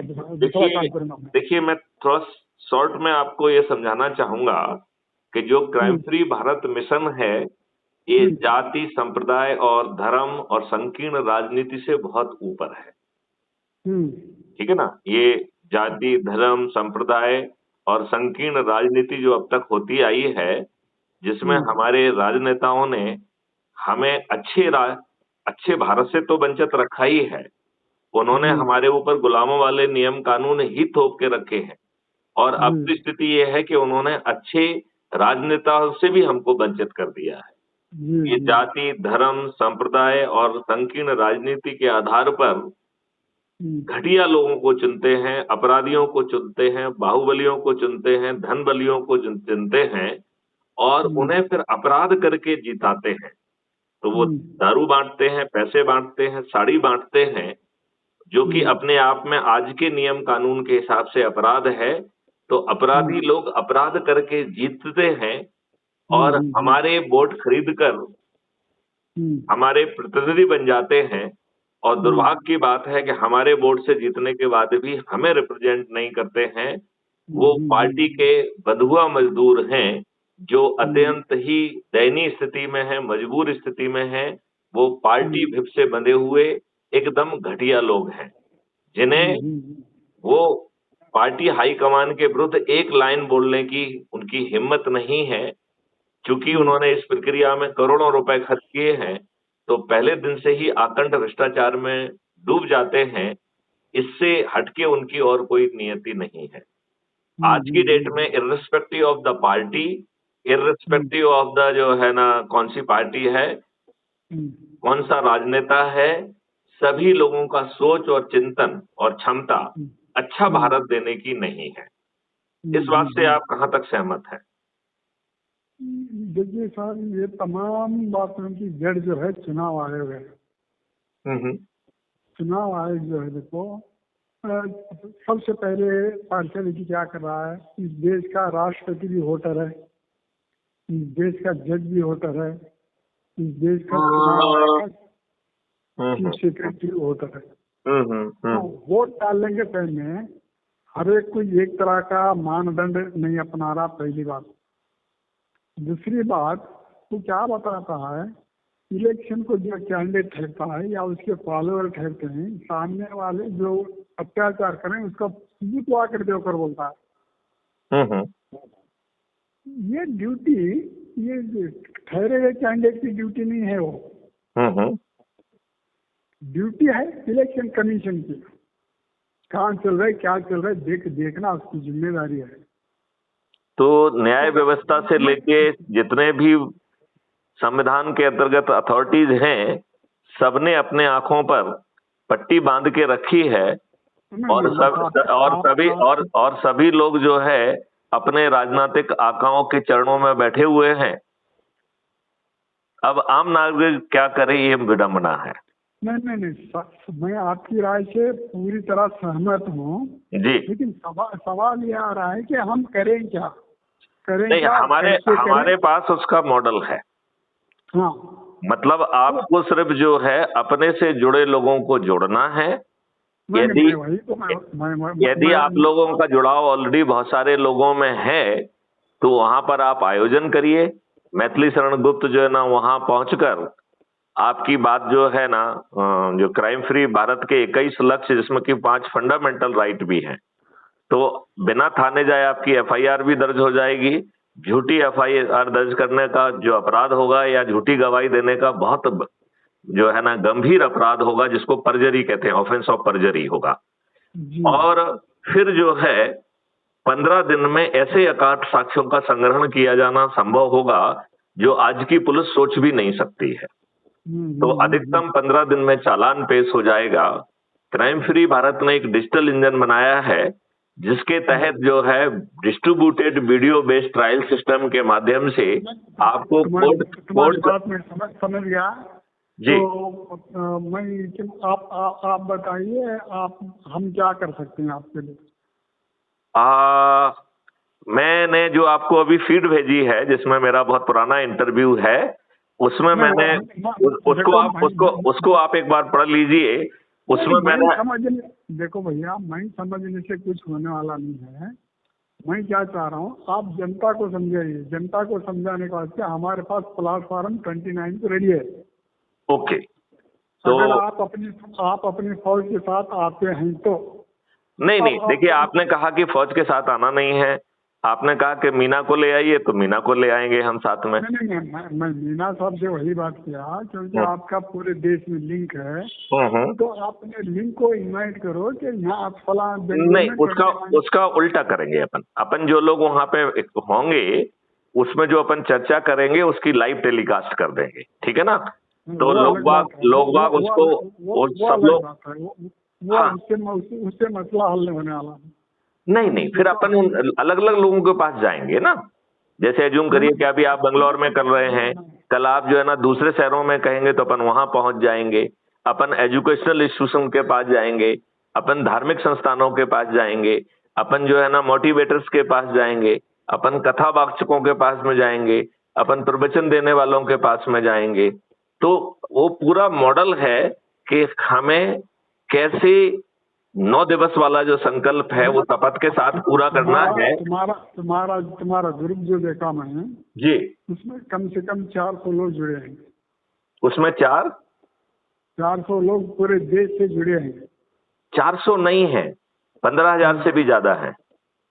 दूसरा काम करूंगा मैं। देखिए मैं थोड़ा शॉर्ट में आपको ये समझाना चाहूंगा कि जो क्राइम फ्री भारत मिशन है, ये जाति, संप्रदाय और धर्म और संकीर्ण राजनीति से बहुत ऊपर है। ठीक है ना? ये जाति, धर्म, संप्रदाय और संकीर्ण राजनीति जो अब तक होती आई है, जिसमें हमारे राजनेताओं ने हमें अच्छे भारत से तो वंचित रखा ही है, उन्होंने हमारे ऊपर गुलामों वाले नियम कानून ही थोप के रखे हैं। और अब की स्थिति ये है कि उन्होंने अच्छे राजनेताओं से भी हमको वंचित कर दिया है। ये जाति, धर्म, संप्रदाय और संकीर्ण राजनीति के आधार पर घटिया लोगों को चुनते हैं, अपराधियों को चुनते हैं, बाहुबलियों को चुनते हैं, धन बलियों को चुनते हैं और उन्हें फिर अपराध करके जिताते हैं। तो वो दारू बांटते हैं, पैसे बांटते हैं, साड़ी बांटते हैं, जो कि अपने आप में आज के नियम कानून के हिसाब से अपराध है। तो अपराधी लोग अपराध करके जीतते हैं और हमारे वोट खरीद कर हमारे प्रतिनिधि बन जाते हैं। और दुर्भाग्य की बात है कि हमारे वोट से जीतने के बाद भी हमें रिप्रेजेंट नहीं करते हैं। वो पार्टी के बंधुआ मजदूर हैं, जो अत्यंत ही दयनीय स्थिति में है, मजबूर स्थिति में है। वो पार्टी भिप से बंधे हुए एकदम घटिया लोग हैं, जिन्हें वो पार्टी हाईकमान के विरुद्ध एक लाइन बोलने की उनकी हिम्मत नहीं है। चूंकि उन्होंने इस प्रक्रिया में करोड़ों रुपए खर्च किए हैं, तो पहले दिन से ही आकंठ भ्रष्टाचार में डूब जाते हैं। इससे हटके उनकी और कोई नियति नहीं है। आज की डेट में irrespective of the party, irrespective of the जो है ना कौन सी पार्टी है, कौन सा राजनेता है, सभी लोगों का सोच और चिंतन और क्षमता अच्छा भारत देने की नहीं है। इस बात से आप कहां तक सहमत हैं? देखिए साहब, ये तमाम बातों की जड़ जो है चुनाव आयोग है। चुनाव आयोग जो है, देखो सबसे पहले पार्शियलिटी क्या कर रहा है, इस देश का राष्ट्रपति भी वोटर है, इस देश का जज भी वोटर है, इस देश का चुनाव चीफ सेक्रेटरी वोटर है। तो वोट डालने के पहले हर एक कोई एक तरह का मानदंड नहीं अपना रहा, पहली बात। दूसरी बात, वो क्या बताता है, इलेक्शन को जो कैंडिडेट ठहरता है या उसके फॉलोअर ठहरते हैं, सामने वाले जो अत्याचार करें उसका सबूत ला कर देकर बोलता है। ये ड्यूटी, ये ठहरे हुए कैंडिडेट की ड्यूटी नहीं है, वो ड्यूटी है इलेक्शन कमीशन की। कहाँ चल रहा है, क्या चल रहा है, देखना उसकी जिम्मेदारी है। तो न्याय व्यवस्था से लेके जितने भी संविधान के अंतर्गत अथॉरिटीज हैं, सबने अपने आंखों पर पट्टी बांध के रखी है और सभी लोग जो है अपने राजनीतिक आकाओं के चरणों में बैठे हुए हैं। अब आम नागरिक क्या करे, ये विडंबना है। नहीं, मैं आपकी राय से पूरी तरह सहमत हूँ जी, लेकिन सवाल ये आ रहा है कि हम करें क्या, नहीं, हमारे पास उसका मॉडल है। हाँ, मतलब आपको सिर्फ जो है अपने से जुड़े लोगों को जोड़ना है। यदि आप लोगों का जुड़ाव ऑलरेडी बहुत सारे लोगों में है, तो वहां पर आप आयोजन करिए। मैथिली शरण गुप्त जो है ना, वहां पहुंचकर आपकी बात जो है ना, जो क्राइम फ्री भारत के 21 लक्ष्य, जिसमें कि 5 फंडामेंटल राइट भी हैं, तो बिना थाने जाए आपकी एफआईआर भी दर्ज हो जाएगी। झूठी एफआईआर दर्ज करने का जो अपराध होगा या झूठी गवाही देने का बहुत जो है ना गंभीर अपराध होगा, जिसको परजरी कहते हैं, ऑफेंस ऑफ परजरी होगा। और फिर जो है 15 दिन में ऐसे अकाट साक्ष्यों का संग्रहण किया जाना संभव होगा जो आज की पुलिस सोच भी नहीं सकती है। तो अधिकतम 15 दिन में चालान पेश हो जाएगा। क्राइम फ्री भारत ने एक डिजिटल इंजन बनाया है, जिसके तहत जो है distributed video based trial system के माध्यम से आपको समझ गया जी। तो मैं आप बताइए, हम क्या कर सकते हैं आपके लिए? मैंने जो आपको अभी फीड भेजी है, जिसमें मेरा बहुत पुराना इंटरव्यू है, उसमें मैंने उसको आप एक बार पढ़ लीजिए। उसमें मैंने समझने, देखो भैया, मैं समझने से कुछ होने वाला नहीं है। मैं क्या चाह रहा हूँ, आप जनता को समझाइए। जनता को समझाने का वास्ते हमारे पास प्लेटफॉर्म 29 को रेडी है। ओके, तो अगर आप अपनी फौज के साथ आते हैं तो। नहीं नहीं, देखिए आपने कहा कि फौज के साथ आना नहीं है, आपने कहा कि मीना को ले आइए, तो मीना को ले आएंगे हम साथ में। नहीं, मैं मीना साहब से वही बात किया, क्योंकि आपका पूरे देश में लिंक है। तो आप अपने लिंक को इनवाइट करो कि यहाँ आप फला। नहीं, उसका उल्टा करेंगे। अपन जो लोग वहाँ पे होंगे उसमें जो अपन चर्चा करेंगे उसकी लाइव टेलीकास्ट कर देंगे, ठीक है ना? तो लोग बाग उसको, सब लोग, हाँ, उससे मसला हल नहीं होने वाला। नहीं, फिर अपन अलग अलग लोगों के पास जाएंगे ना। जैसे एज्यूम करिए कि अभी आप बंगलौर में कर रहे हैं, कल आप जो है ना दूसरे शहरों में कहेंगे तो अपन वहां पहुंच जाएंगे, अपन एजुकेशनल इंस्टीट्यूशन के पास जाएंगे, अपन धार्मिक संस्थानों के पास जाएंगे, अपन जो है ना मोटिवेटर्स के पास जाएंगे, अपन कथावाचकों के पास में जाएंगे, अपन प्रवचन देने वालों के पास में जाएंगे। तो वो पूरा मॉडल है कि हमें कैसे 9 दिवस वाला जो संकल्प है वो शपथ के साथ पूरा करना है। तुम्हारा ग्रुप जो देखा मैंने जी, उसमें कम से कम 400 लोग जुड़े हैं। उसमें 400 लोग पूरे देश से जुड़े हैं। 400 नहीं है, 15,000 से भी ज्यादा है।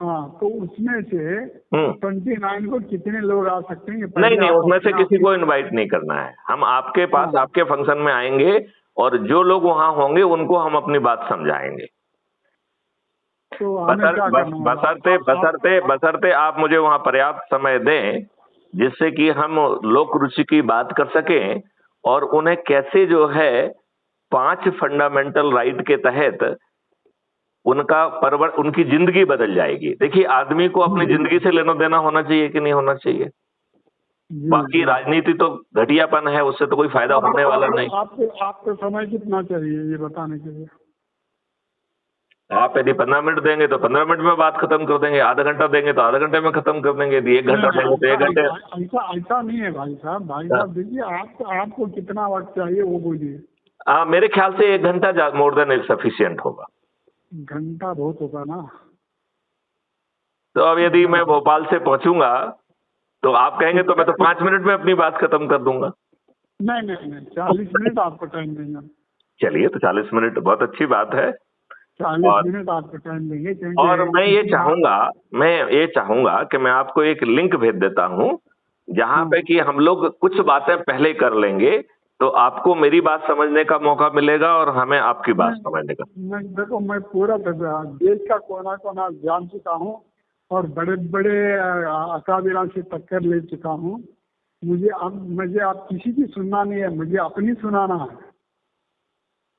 हाँ, तो उसमें से 29 को कितने लोग आ सकते हैं? नहीं, उसमें से किसी को इनवाइट नहीं करना है। हम आपके पास आपके फंक्शन में आएंगे और जो लोग वहां होंगे उनको हम अपनी बात समझाएंगे। तो बशर्ते आप मुझे वहां पर्याप्त समय दें जिससे कि हम लोक रुचि की बात कर सकें और उन्हें कैसे जो है 5 फंडामेंटल राइट के तहत उनकी जिंदगी बदल जाएगी। देखिए, आदमी को अपनी जिंदगी से लेना देना होना चाहिए कि नहीं होना चाहिए। बाकी राजनीति तो घटियापन है, उससे तो कोई फायदा होने वाला नहीं। आपको समय कितना चाहिए ये बताने के लिए? आप यदि 15 मिनट देंगे तो 15 मिनट में बात खत्म कर देंगे, आधा घंटा देंगे तो आधा घंटे में खत्म कर देंगे, यदि 1 घंटा देंगे तो 1 घंटे। ऐसा नहीं है भाई साहब, देखिए आपको कितना वक्त चाहिए वो बोलिए। मेरे ख्याल से 1 घंटा मोर देन सफिशिएंट होगा। घंटा बहुत होगा ना। तो अब यदि मैं भोपाल से पहुंचूंगा तो आप कहेंगे तो मैं तो 5 मिनट में अपनी बात खत्म कर दूंगा। नहीं, 40 मिनट आपको टाइम देंगे। चलिए, तो 40 मिनट बहुत अच्छी बात है। 40 मिनट आपको टाइम देंगे। और मैं ये चाहूंगा कि मैं आपको एक लिंक भेज देता हूँ जहाँ पे कि हम लोग कुछ बातें पहले कर लेंगे तो आपको मेरी बात समझने का मौका मिलेगा और हमें आपकी बात समझने का। देखो, मैं पूरा देश का कोना कोना जान चुका हूँ और बड़े बड़े अकाबिरान से टक्कर ले चुका हूँ। मुझे आप किसी की सुनना नहीं है, मुझे अपनी सुनाना है।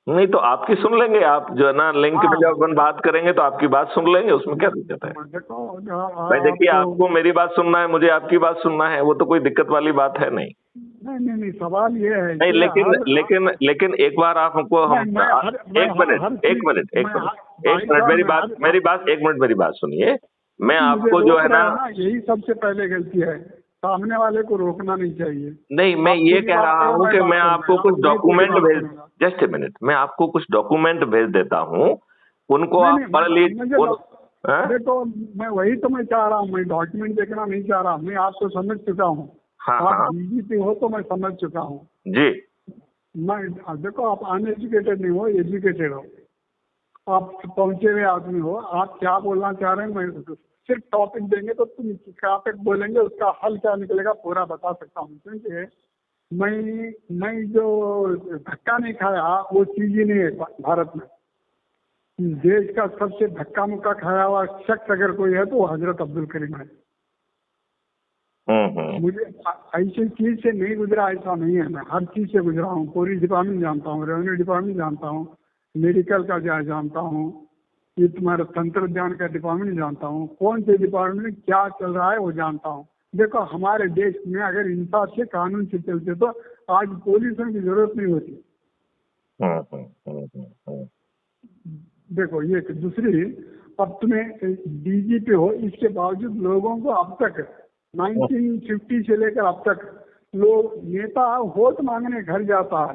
नहीं तो आपकी सुन लेंगे, आप जो है ना लिंक में जब अपन बात करेंगे तो आपकी बात सुन लेंगे, उसमें क्या दिक्कत है? भाई देखिए, आपको मेरी बात सुनना है, मुझे आपकी बात सुनना है, वो तो कोई दिक्कत वाली बात है नहीं। नहीं, सवाल ये है नहीं, लेकिन एक बार आप हमको एक मिनट मेरी बात सुनिए। मैं आपको जो है ना, यही सबसे पहले गलती है, सामने वाले को रोकना नहीं चाहिए। नहीं, मैं ये कह रहा हूँ कि मैं आपको कुछ डॉक्यूमेंट जस्ट ए मिनट, मैं आपको कुछ डॉक्यूमेंट भेज देता हूँ, उनको आप पढ़ लीजिए। देखो, मैं वही तो मैं चाह रहा हूँ, मैं डॉक्यूमेंट देखना नहीं चाह रहा, मैं आपको समझ चुका हूँ। आप बीजेपी हो तो मैं समझ चुका हूँ जी। मैं देखो, आप अनएजुकेटेड नहीं हो, एजुकेटेड हो, आप पहुंचे हुए आदमी हो। आप क्या बोलना चाह रहे हैं, मैं सिर्फ टॉपिक देंगे तो तुम क्या पे बोलेंगे, उसका हल क्या निकलेगा पूरा बता सकता हूँ। क्योंकि मैं जो धक्का नहीं खाया वो चीज ही नहीं है भारत में। देश का सबसे धक्का मुक्का खाया हुआ शख्स अगर कोई है तो वो हजरत अब्दुल करीम है। मुझे ऐसी चीज से नहीं गुजरा ऐसा नहीं है, मैं हर चीज से गुजरा हूँ। पूरी डिपार्टमेंट जानता हूँ, रेवेन्यू डिपार्टमेंट जानता हूँ, मेडिकल का जानता हूँ, ये तुम्हारा तंत्रज्ञान का डिपार्टमेंट जानता हूँ, कौन से डिपार्टमेंट में क्या चल रहा है वो जानता हूँ। देखो, हमारे देश में अगर इंसाफ से कानून से चलते तो आज पुलिसों की जरूरत नहीं होती। देखो, ये दूसरी, अब तुम्हें डीजीपी हो, इसके बावजूद लोगों को अब तक 1950 से लेकर अब तक लोग नेता वोट मांगने घर जाता है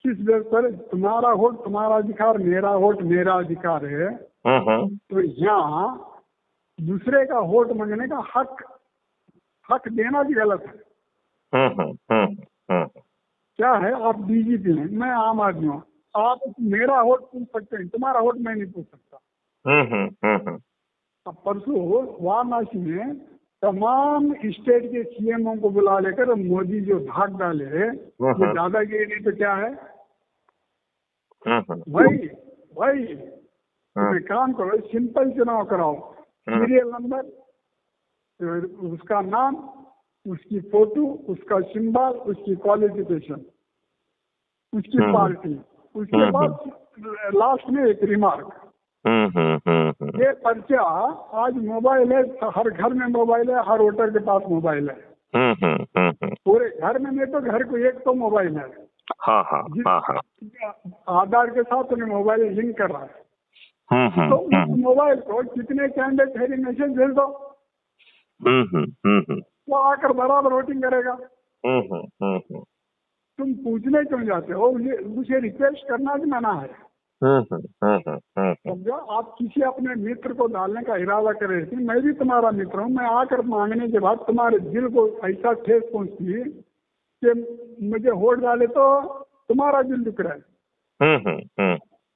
किस बेस पर तुम्हारा वोट तुम्हारा अधिकार, मेरा वोट मेरा अधिकार है। तो यहाँ दूसरे का वोट मांगने का हक देना भी गलत है। क्या है, आप बीजेपी हैं, मैं आम आदमी हूँ, आप मेरा वोट पूछ सकते हैं, तुम्हारा वोट मैं नहीं पूछ सकता। अब परसों वाराणसी में तमाम स्टेट के सीएमओ को बुला लेकर मोदी जो भाग डाले ये दादागिरी नहीं तो क्या है। भाई तुम्हें काम करो, सिंपल चुनाव कराओ, सीरियल नंबर, उसका नाम, उसकी फोटो, उसका सिंबल, उसकी क्वालिफिकेशन, उसकी पार्टी, उसके बाद लास्ट में एक रिमार्क। ये पर्चा आज मोबाइल है, हर घर में मोबाइल है, हर वोटर के पास मोबाइल है। पूरे घर में नहीं तो घर को एक तो मोबाइल है। आधार के साथ उन्हें मोबाइल लिंक कर रहा है। तो उस मोबाइल को कितने कैंडिडेट है मैसेज भेज दो, वो आकर बराबर वोटिंग करेगा। तुम पूछने क्यों जाते हो, उसे रिक्वेस्ट करना भी मना है। समझो, आप किसी अपने मित्र को डालने का इरादा कर रहे थे, मैं भी तुम्हारा मित्र हूँ, मैं आकर मांगने के बाद तुम्हारे दिल को ऐसा ठेस पहुँचती कि मुझे वोट डाले तो तुम्हारा दिल दुख रहा है,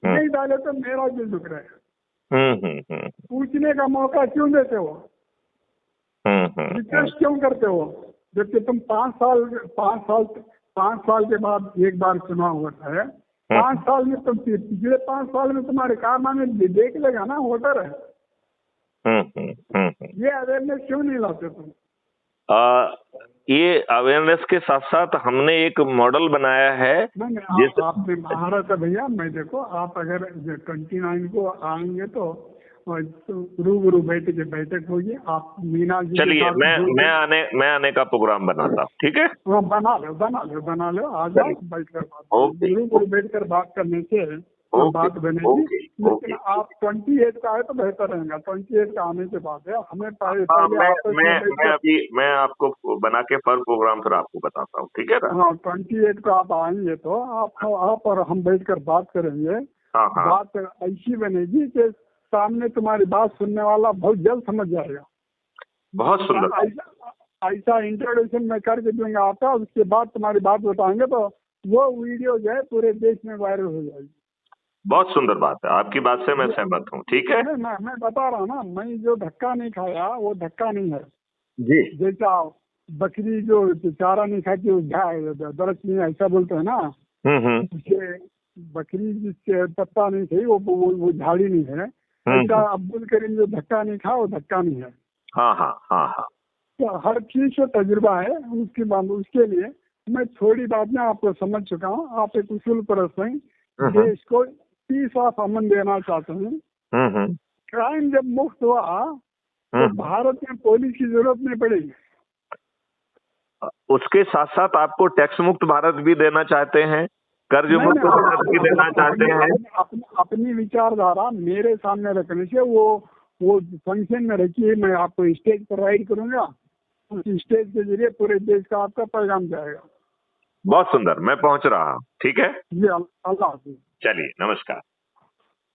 नहीं डाले तो मेरा दिल दुख रहा है। पूछने का मौका क्यों देते हो, रिक्वेस्ट क्यों करते हो, जबकि तुम 5 साल के बाद एक बार चुनाव होता है। 5 साल में तुम पिछले 5 साल में तुम्हारे कारनामे देख लेगा ना वोटर है। ये अवेयरनेस क्यों नहीं लाते तुम? ये अवेयरनेस के साथ साथ हमने एक मॉडल बनाया है। आपने महाराज भैया, मैं देखो, आप अगर 29 को आएंगे तो रूबरू बैठक होगी, आप मीना जी। चलिए, मैं आने का प्रोग्राम बनाता हूँ, ठीक है? बना लो, आ जाओ, बैठकर रूबरू बैठकर बात करने से बात बनेगी। लेकिन आप 28 का आए तो बेहतर रहेगा। 28 का आने के बाद है हमें मैं आपको बना के पर प्रोग्राम फिर आपको बताता हूँ, ठीक है ना? हाँ, 28 को आप आएंगे तो आप और हम बैठकर बात करेंगे। बात ऐसी बनेगी कि सामने तुम्हारी बात सुनने वाला बहुत जल्द समझ जाएगा। बहुत सुंदर। ऐसा इंट्रोडक्शन मैं करके दूंगा आपका, उसके बाद तुम्हारी बात बताएंगे तो वो वीडियो जो है पूरे देश में वायरल हो जाएगी। बहुत सुंदर बात है, आपकी बात से मैं सहमत हूँ, ठीक है? मैं बता रहा हूँ ना, मैं जो धक्का नहीं खाया वो धक्का नहीं है जी। जैसा बकरी जो चारा नहीं खाती वो दरख्त नहीं, ऐसा बोलते हैं ना, उसे बकरी जिससे पत्ता नहीं खाई वो झाड़ी नहीं है। ऐसा अब्दुल करीम जो धक्का नहीं खा वो धक्का नहीं है। तो हर चीज से तजुर्बा है, उसके लिए मैं थोड़ी बात में आपको समझ चुका हूँ। आप एक उसूल परस्त हैं, देश को पीस ऑफ अमन देना चाहते हैं। क्राइम जब मुक्त हुआ तो भारत में पुलिस की जरूरत नहीं पड़ेगी। उसके साथ साथ आपको टैक्स मुक्त भारत भी देना चाहते हैं, कर्ज मुक्त भारत भी देना चाहते हैं। अपनी विचारधारा मेरे सामने रखने से वो फंक्शन में रखी है, मैं आपको स्टेज पर राइड करूंगा, उस स्टेज के जरिए पूरे देश का आपका पैगाम जाएगा। बहुत सुंदर, मैं पहुंच रहा हूँ, ठीक है जी। अल्लाह हाफिज। चलिए, नमस्कार।